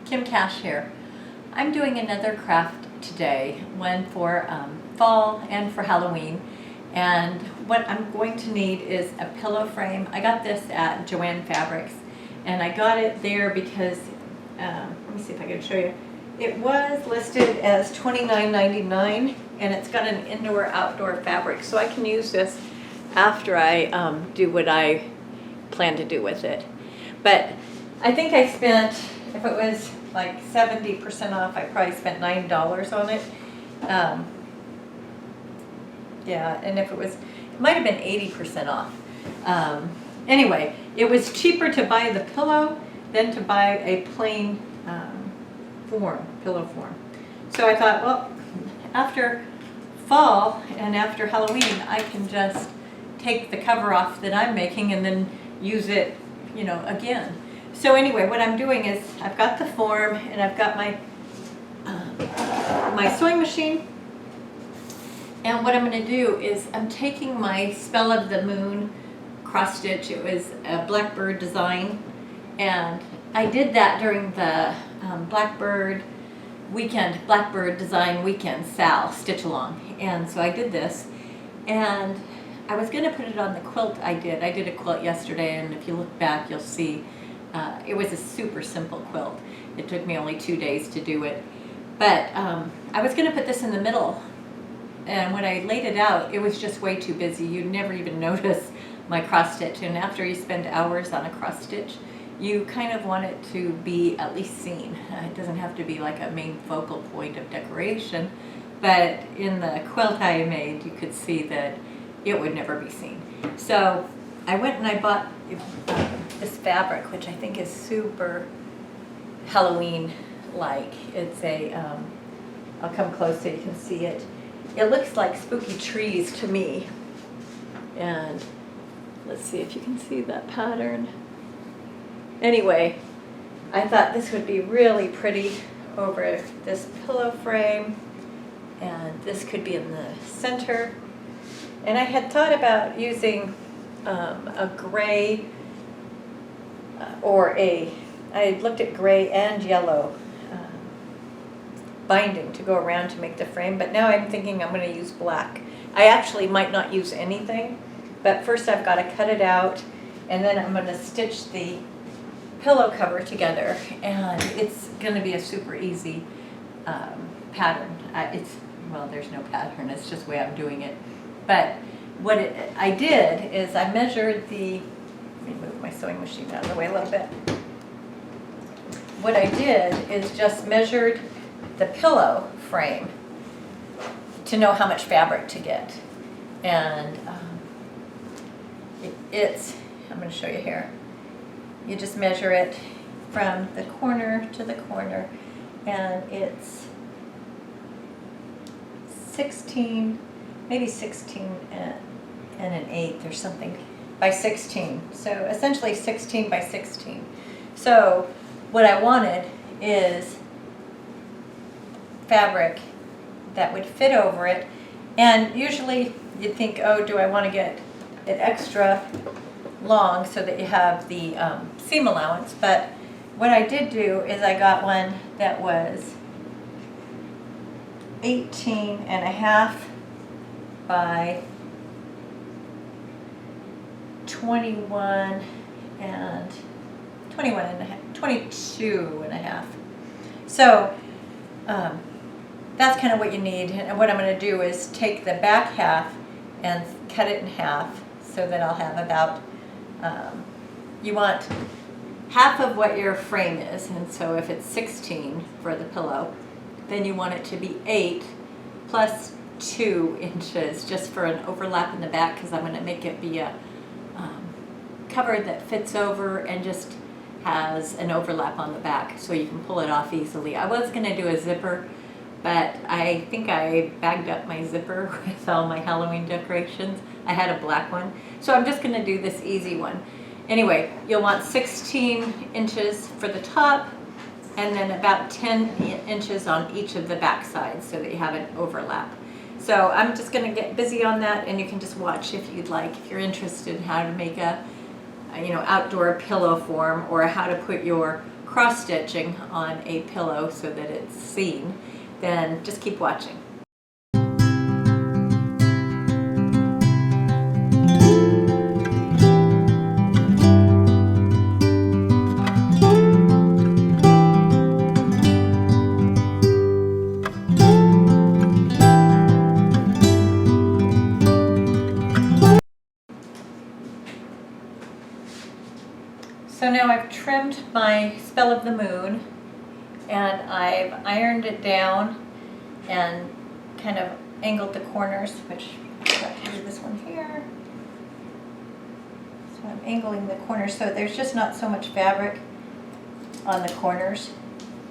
Kim Cash here. I'm doing another craft today, one for fall and for Halloween. And what I'm going to need is a pillow frame. I got this at Joann Fabrics, and I got it there because, let me see if I can show you. It was listed as $29.99, and it's got an indoor-outdoor fabric, so I can use this after I do what I plan to do with it. But I think I spent, if it was like 70% off, I probably spent $9 on it. Yeah, and if it was, it might have been 80% off. Anyway, it was cheaper to buy the pillow than to buy a plain pillow form. So I thought, well, after fall and after Halloween, I can just take the cover off that I'm making and then use it, you know, again. So anyway, what I'm doing is I've got the form and I've got my my sewing machine. And what I'm going to do is I'm taking my Spell of the Moon cross stitch. It was a Blackbird Design, and I did that during the Blackbird Design Weekend Sal stitch along. And so I did this, and I was going to put it on the quilt I did. I did a quilt yesterday, and if you look back, you'll see it was a super simple quilt. It took me only 2 days to do it. But I was going to put this in the middle, and when I laid it out, it was just way too busy. You'd never even notice my cross stitch, and after you spend hours on a cross stitch, you kind of want it to be at least seen. It doesn't have to be like a main focal point of decoration, but in the quilt I made, you could see that it would never be seen. So I went and I bought this fabric, which I think is super Halloween-like. It's a, I'll come close so you can see it. It looks like spooky trees to me. And let's see if you can see that pattern. Anyway, I thought this would be really pretty over this pillow frame, and this could be in the center. And I had thought about using a gray I looked at gray and yellow binding to go around to make the frame, but now I'm thinking I'm going to use black. I actually might not use anything, but first I've got to cut it out, and then I'm going to stitch the pillow cover together, and it's going to be a super easy pattern. Well, there's no pattern, it's just the way I'm doing it. But what I did is I measured the, let me move my sewing machine out of the way a little bit. What I did is just measured the pillow frame to know how much fabric to get. And I'm going to show you here. You just measure it from the corner to the corner, and it's 16, maybe 16 and an eighth or something by 16. So essentially 16 by 16. So what I wanted is fabric that would fit over it, and usually you'd think, oh, do I want to get it extra long so that you have the seam allowance? But what I did do is I got one that was 18 and a half by 21 and 22 and a half. So that's kind of what you need. And what I'm going to do is take the back half and cut it in half so that I'll have about, you want half of what your frame is. And so if it's 16 for the pillow, then you want it to be 8 plus 2 inches just for an overlap in the back, because I'm going to make it be a cover that fits over and just has an overlap on the back so you can pull it off easily. I was going to do a zipper, but I think I bagged up my zipper with all my Halloween decorations. I had a black one, so I'm just going to do this easy one. Anyway, you'll want 16 inches for the top, and then about 10 inches on each of the back sides so that you have an overlap. So I'm just going to get busy on that, and you can just watch if you'd like, if you're interested in how to make a outdoor pillow form, or how to put your cross stitching on a pillow so that it's seen, then just keep watching. So now I've trimmed my Spell of the Moon, and I've ironed it down and kind of angled the corners, which I've got to do this one here. So I'm angling the corners so there's just not so much fabric on the corners,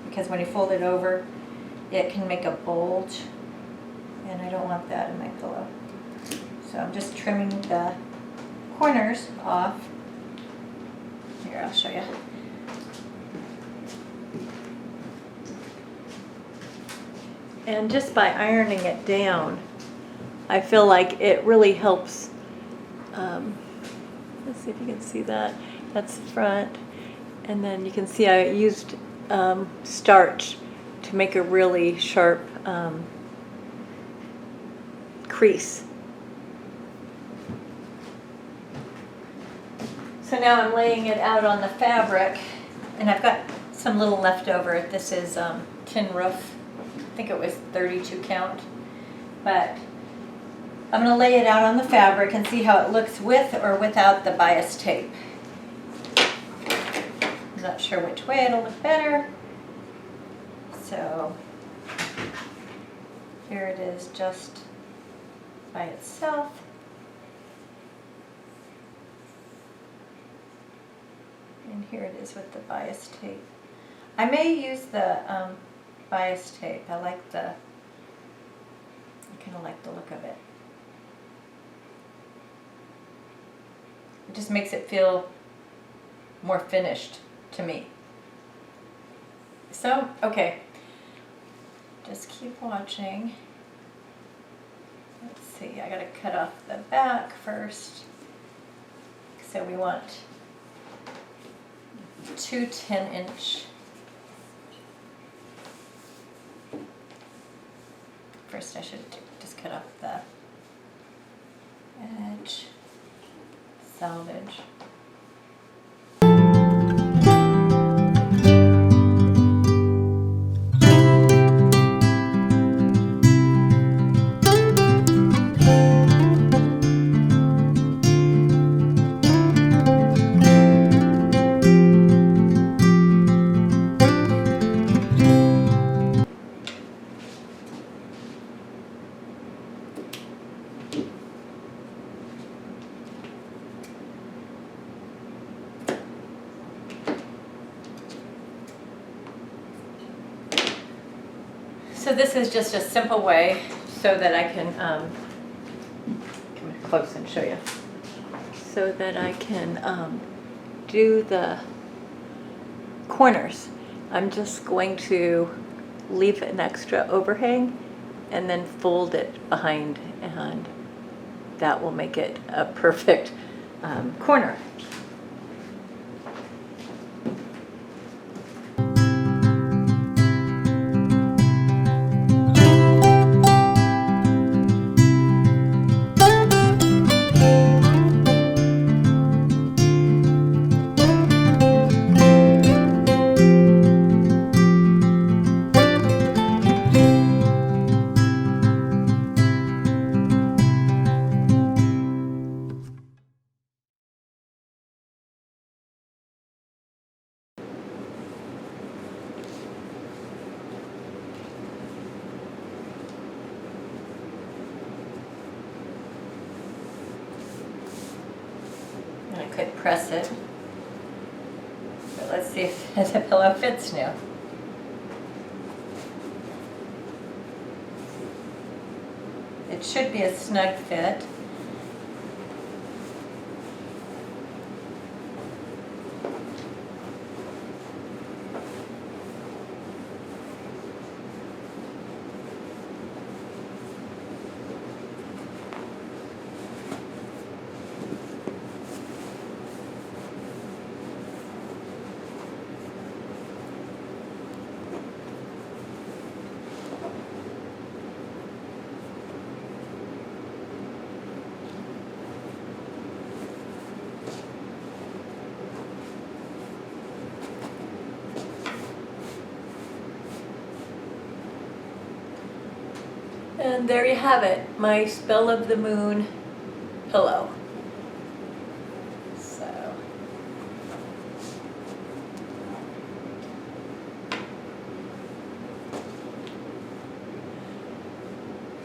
because when you fold it over it can make a bulge, and I don't want that in my pillow. So I'm just trimming the corners off. Here, I'll show you. And just by ironing it down, I feel like it really helps. Let's see if you can see that. That's the front. And then you can see I used starch to make a really sharp crease. So now I'm laying it out on the fabric, and I've got some little leftover. This is tin roof. I think it was 32 count. But I'm going to lay it out on the fabric and see how it looks with or without the bias tape. I'm not sure which way it'll look better. So here it is just by itself. And here it is with the bias tape. I may use the bias tape. I kind of like the look of it. It just makes it feel more finished to me. So, okay. Just keep watching. Let's see, I gotta cut off the back first. So we want 2 10-inch. First I should just cut off the edge, salvage. So this is just a simple way so that I can come close and show you. So that I can do the corners. I'm just going to leave an extra overhang and then fold it behind, and that will make it a perfect corner. I could press it, but let's see if the pillow fits now. It should be a snug fit. And there you have it, my Spell of the Moon pillow.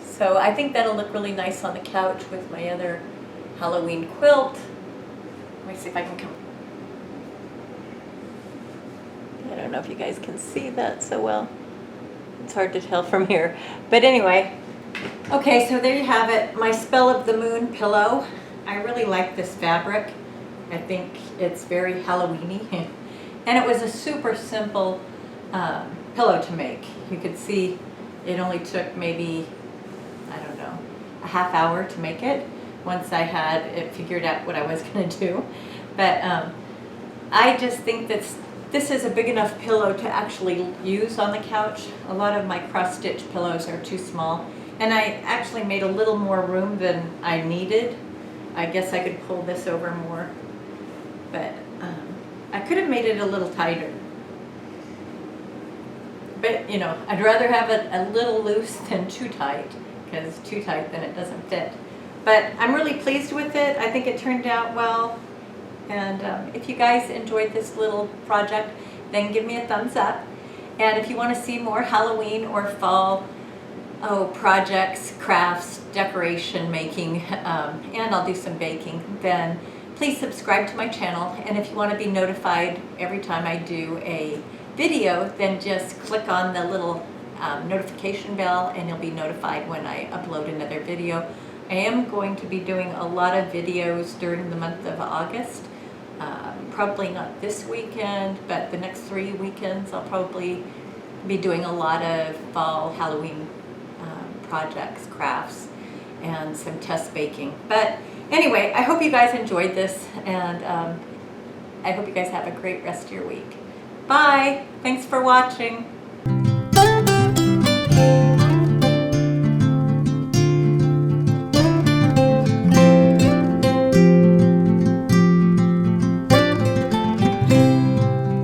So I think that'll look really nice on the couch with my other Halloween quilt. Let me see if I can come. I don't know if you guys can see that so well. It's hard to tell from here. But anyway, okay, so there you have it, my Spell of the Moon pillow. I really like this fabric. I think it's very Halloween-y. And it was a super simple pillow to make. You could see it only took maybe, I don't know, a half hour to make it once I had it figured out what I was going to do. But I just think that this is a big enough pillow to actually use on the couch. A lot of my cross-stitch pillows are too small, and I actually made a little more room than I needed. I guess I could pull this over more, but I could have made it a little tighter. But you know, I'd rather have it a little loose than too tight, because too tight then it doesn't fit. But I'm really pleased with it. I think it turned out well. And if you guys enjoyed this little project, then give me a thumbs up. And if you want to see more Halloween or fall projects, crafts, decoration making, and I'll do some baking, then please subscribe to my channel. And if you want to be notified every time I do a video, then just click on the little notification bell and you'll be notified when I upload another video. I am going to be doing a lot of videos during the month of August. Probably not this weekend, but the next 3 weekends I'll probably be doing a lot of fall Halloween projects, crafts, and some test baking. But anyway, I hope you guys enjoyed this, and I hope you guys have a great rest of your week. Bye! Thanks for watching.